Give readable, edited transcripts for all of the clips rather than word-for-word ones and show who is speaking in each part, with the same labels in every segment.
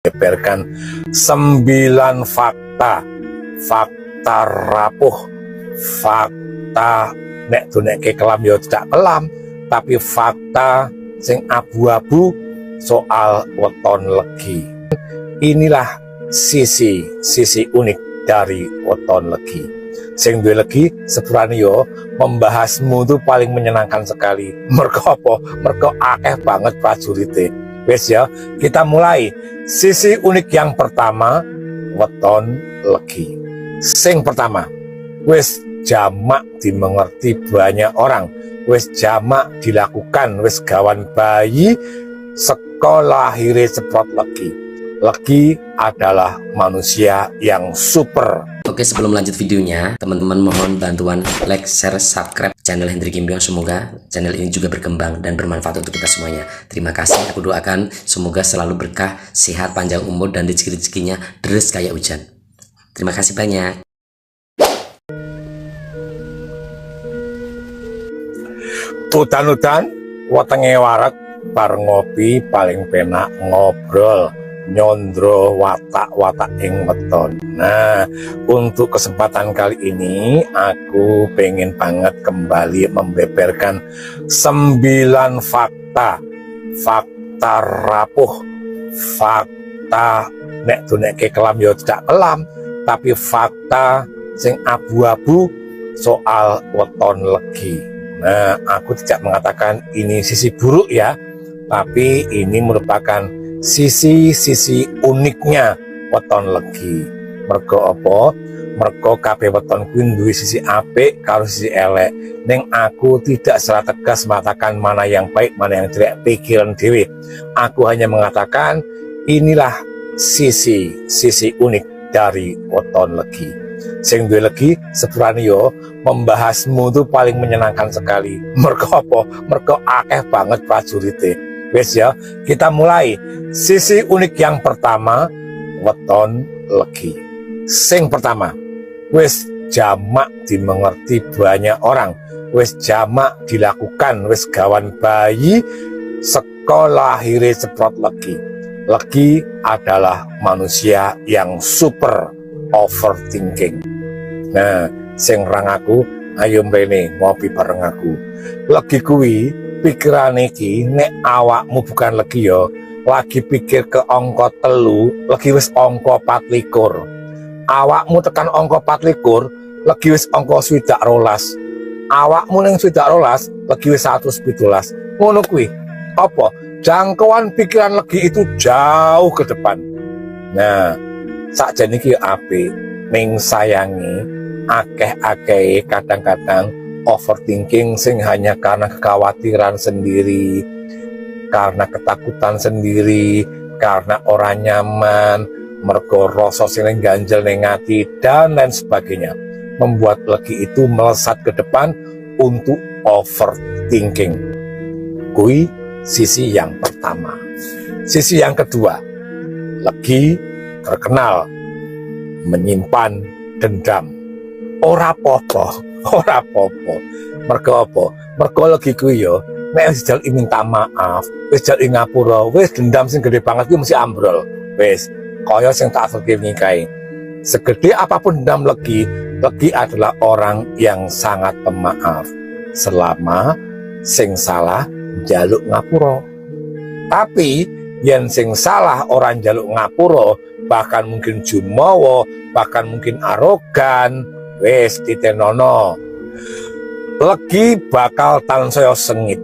Speaker 1: membeberkan 9 fakta rapuh, fakta nek duneke kelam ya tidak kelam, tapi fakta sing abu-abu soal weton legi. Inilah sisi unik dari weton legi. Sing duwe legi sepurane yo membahasmu itu paling menyenangkan sekali. Mergo apa? Mergo akeh banget prajurite. Wes ya, kita mulai. Sisi unik yang pertama, weton legi. Sing pertama, wes jamak dimengerti banyak orang, wes jamak dilakukan, wes gawan bayi sekolah lahire ceprot legi. Legi adalah manusia yang super.
Speaker 2: Oke, sebelum lanjut videonya, teman-teman mohon bantuan like, share, subscribe channel Hendri Gimbyong. Semoga channel ini juga berkembang dan bermanfaat untuk kita semuanya. Terima kasih. Aku doakan semoga selalu berkah, sehat, panjang umur, dan rezeki-rezekinya deres kayak hujan. Terima kasih banyak.
Speaker 1: Udan-udan wetenge warak bareng ngopi paling penak ngobrol nyondro watak-watak ing weton. Nah, untuk kesempatan kali ini aku pengen banget kembali membeberkan 9 fakta rapuh, fakta nek duneke kelam ya tidak kelam, tapi fakta sing abu-abu soal weton legi. Nah, aku tidak mengatakan ini sisi buruk ya, tapi ini merupakan sisi uniknya weton legi. Mergo apa? Mergo kabeh weton kuwi duwe sisi apik karo sisi elek. Ning aku tidak secara tegas mengatakan mana yang baik, mana yang jelek, pikiran dhewe. Aku hanya mengatakan inilah sisi unik dari weton legi. Sing duwe legi sepurane yo membahasmu itu paling menyenangkan sekali. Mergo apa? Mergo akeh banget prajurite. Wes ya, kita mulai. Sisi unik yang pertama, weton legi. Sing pertama, wes jamak dimengerti banyak orang, wes jamak dilakukan, wes gawan bayi sekolah lahire ceprot legi. Legi adalah manusia yang super overthinking. Nah, sing rang aku, ayo mrene ngopi bareng aku. Legi kuwi pikiran iki nek awakmu bukan legi yo lagi pikir ke angka 3, legi wis angka 24. Awakmu tekan angka 24, legi wis angka 12. Awakmu ning 12, legi wis 117. Ngono kuwi. Apa? Jangkauan pikiran legi itu jauh ke depan. Nah, sakjane iki apik, ning sayangi akeh-akeh kadang-kadang overthinking sing hanya karena kekhawatiran sendiri, karena ketakutan sendiri, karena orang nyaman, mergo rasa sing ganjel ning ati dan lain sebagainya, membuat legi itu melesat ke depan untuk overthinking. Kui sisi yang pertama. Sisi yang kedua, legi terkenal menyimpan dendam. Ora apa-apa. Mergo apa? Mergo legi kuwi yo nek wis jal minta maaf, wis jal ngapura, wis dendam sing gede banget kuwi mesti ambrol. Wis kaya sing tak aturke wingi kae. Segede apapun dendam legi adalah orang yang sangat pemaaf selama sing salah njaluk ngapura. Tapi yen sing salah orang njaluk ngapura, bahkan mungkin jumawa, bahkan mungkin arogan, wes ditenono. Legi bakal tansaya sengit.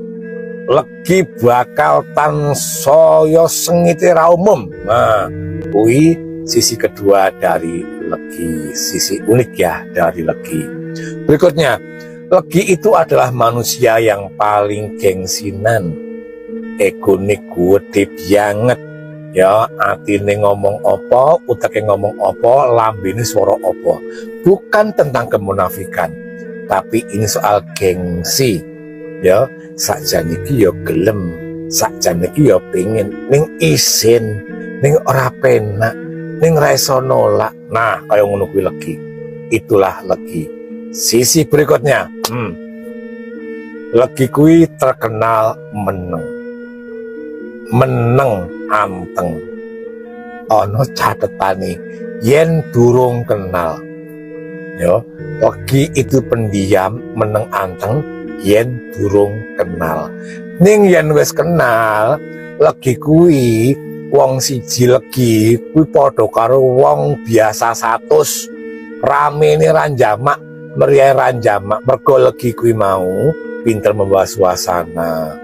Speaker 1: Legi bakal tansaya sengite ra umum. Nah, kuwi sisi kedua dari legi, sisi unik ya dari legi. Berikutnya, legi itu adalah manusia yang paling gengsinan. Egone gede banget. Ya, atine ngomong apa, utake ngomong apa, lambene swara apa. Bukan tentang kemunafikan, tapi ini soal gengsi. Ya, sakjane iki ya gelem, sakjane iki ya pengen ning isin, ning ora penak, ning ra iso nolak. Nah, kaya ngono kuwi legi. Itulah legi. Sisi berikutnya, legi kuwi terkenal meneng anteng. ana catetane yen durung kenal. Ya, legi itu pendiam, meneng anteng yen durung kenal. Ning yen wis kenal, legi kuwi wong siji legi kuwi padha karo wong biasa 100. Ramene ranjamak, meriah ranjamak. Mergo legi kuwi mau pinter membawa suasana,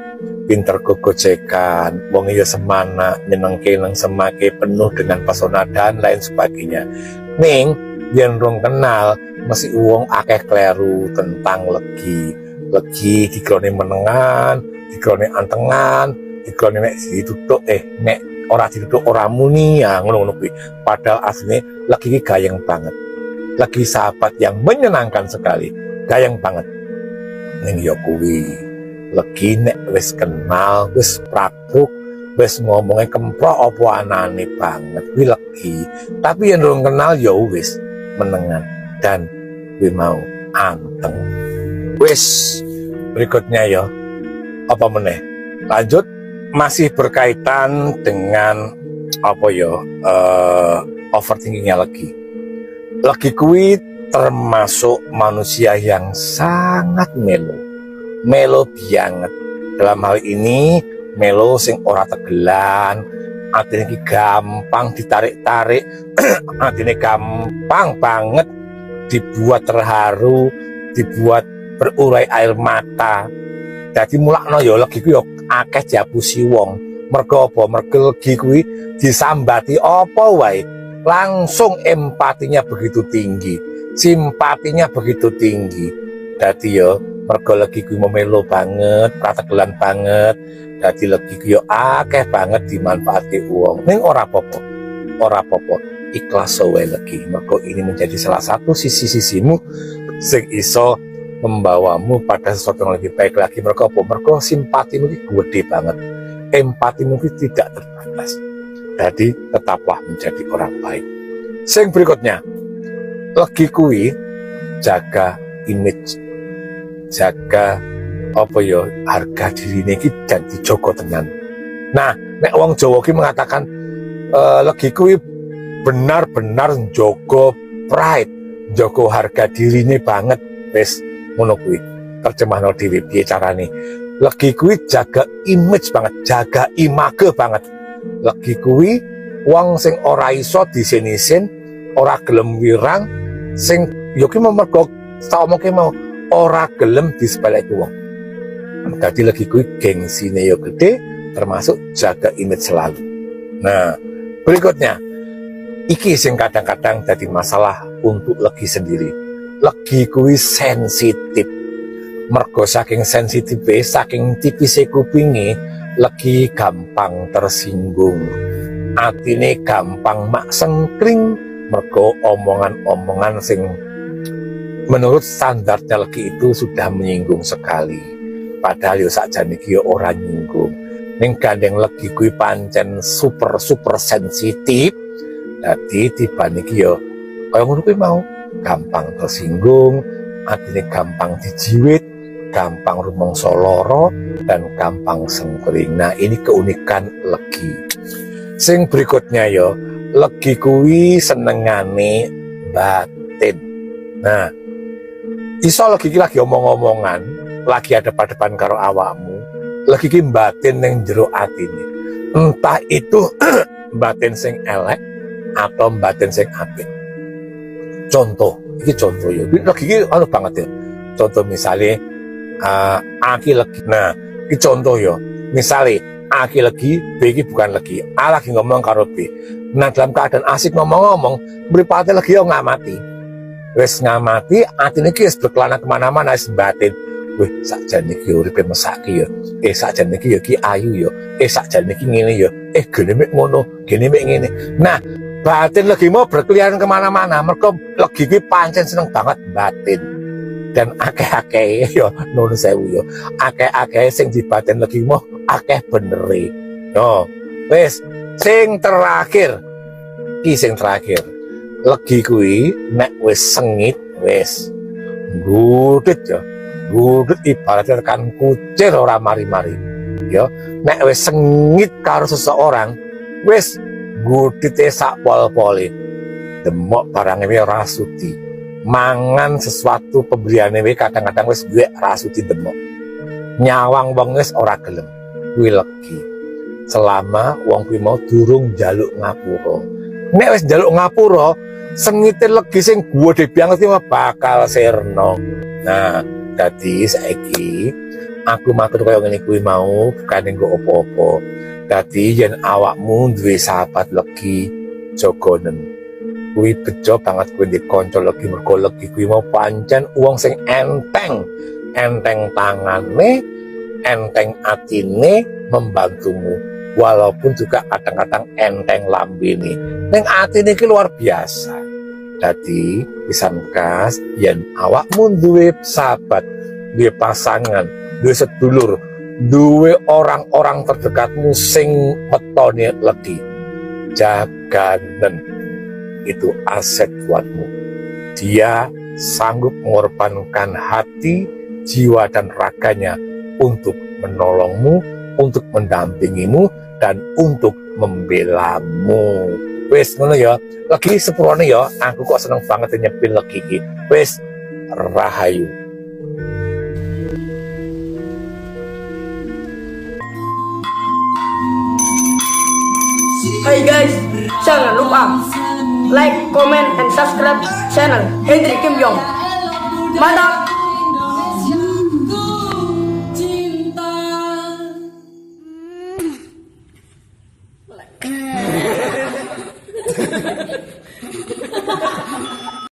Speaker 1: pinter gogocekan, wong ya semana, nyenengke nang semake penuh dengan pesona dan lain sebagainya. Ning yen rong kenal mesti wong akeh kleru tentang legi. Legi dikrone menengan, dikrone antengan, dikrone nek dituthuk nek ora dituthuk ora muni ya ngono-ngono kuwi. Padahal asline legi iki gayeng banget. Legi sahabat yang menyenangkan sekali, gayeng banget. Ning ya kuwi legi nek wis kenal, wis prakruk, wis ngomongnya kemprok apa anane banget kuwi legi. Tapi yen rong kenal ya wis menengan dan gue mau anteng. Wis berikutnya ya apa meneh lanjut masih berkaitan dengan apa ya overthinkingnya legi kuwi termasuk manusia yang sangat melo banget. Dalam hal ini melo sing ora tegelan, atine iki gampang ditarik-tarik, atine gampang banget dibuat terharu, dibuat berurai air mata. Jadi mulakno ya legi kuwi ya akeh diapusi wong. Mergo apa? Mergo legi kuwi disambati apa wae, langsung empatinya begitu tinggi, simpatinya begitu tinggi. Dadi ya mergo legi kuwi memelo banget, prategelan banget. Dadi legi kuwi ya akeh banget dimanfaatke wong. Ning ora apa-apa, ikhlas wae legi. Mergo ini menjadi salah satu sisi-sisimu sing iso membawamu pada sesuatu yang lebih baik lagi. Mergo apa? Mergo simpatimu iki gede banget, empatimu iki tidak terbatas. Jadi tetaplah menjadi orang baik. Sing berikutnya, legi kuwi jaga image, jaga apa ya harga dirine iki dan dijogo tenan. Nah, nek wong Jawa ki mengatakan legi kuwi benar-benar njogo pride, njogo harga dirine banget. Wis ngono kuwi. Terjemahno dhewe piye carane. Legi kuwi jaga image banget, jaga image banget. Legi kuwi wong sing ora iso disin-isin, ora gelem wirang, sing yo ki mergo tak omongke mau ora gelem disepeleki wong. Dadi legi kuwi gengsine yo gede, termasuk jaga image selalu. Nah, berikutnya iki sing kadang-kadang jadi masalah untuk legi sendiri. Legi kuwi sensitif. Mergo saking sensitifnya, saking tipise kupinge, legi gampang tersinggung. Atine gampang mak sengkring mergo omongan-omongan sing menurut standarnya legi itu sudah menyinggung sekali. Padahal yo sakjane iki yo ora nyinggung. Ning gandeng legi kuwi pancen super sensitif. Dadi tibane iki yo kaya ngono kuwi mau gampang tersinggung, atine gampang dijiwit, gampang rumangsa lara dan gampang sengkring. Nah, ini keunikan legi. Sing berikutnya ya, legi kuwi senengane batin. Nah, iso legi lagi omong-omongan, lagi ada depan karo awakmu, legi ki batin ning jero atine. Entah itu batin sing elek atau batin sing apik. Contoh, ini contoh ya. Legi ini anu banget ya. Contoh misalnya, aki legi. Nah, ini contoh ya. Misalnya, aki legi, B ini bukan legi. A lagi ngomong karo B. Nah, dalam keadaan asik ngomong-ngomong, beripatnya legi ya ngamati. Wes ngamati, artinya ini berkelana kemana-mana, batin. Wih, sakjane iki uripe mesake ya. Sakjane iki ya ki ayu ya. Sakjane iki ngene ya. Gene mek ngono, gene mek ngene. Nah, batin legi mau berkeliaran kemana-mana. Mereka legi ki pancen seneng banget batin. Dan akeh-akeh ya nuwun sewu ya. Akeh-akeh sing di batin legi mau akeh benere. Yo, wis sing terakhir. Ki sing terakhir. Legi kuwi nek wis sengit wis ngudit ya. Ngudit ibaratnya rekan kucir ora mari-mari. Ya, nek wis sengit karo seseorang wis ngudite sak pol-pole. Demok barang wae rasuti. Mangan sesuatu pemberiane wae kadang-kadang wis duwe rasuti demok. Nyawang wong wis ora gelem. Kuwi legi. Selama wong kuwi mau durung njaluk ngapura. Nek wis njaluk ngapura, sengite legi sing gedhe banget iki bakal sirna. Nah, dadi saiki aku matur kaya ngene kuwi mau bukan nggo apa-apa. Dadi yen awakmu duwe sahabat legi, jogonen. Kuwi bejo banget kuwi ndek kanca legi, mergo legi kuwi mau pancen wong sing enteng. Enteng tangane, enteng atine membantumu. Walaupun juga kadang-kadang enteng lambene. Ning atine iki luar biasa. Dadi pisan kas yen awakmu duwe sahabat, duwe pasangan, duwe sedulur, duwe orang-orang terdekatmu sing wetone legi, jaganen. Itu aset buatmu. Dia sanggup mengorbankan hati, jiwa dan raganya untuk menolongmu, untuk mendampingimu, dan untuk membelamu. Wis ngono ya. Lagi sepurone ya, aku kok seneng banget nyepil lagi iki. Wis rahayu.
Speaker 3: Hai guys, jangan lupa like, comment, and subscribe channel Hendrik Kim Yong. Mantap!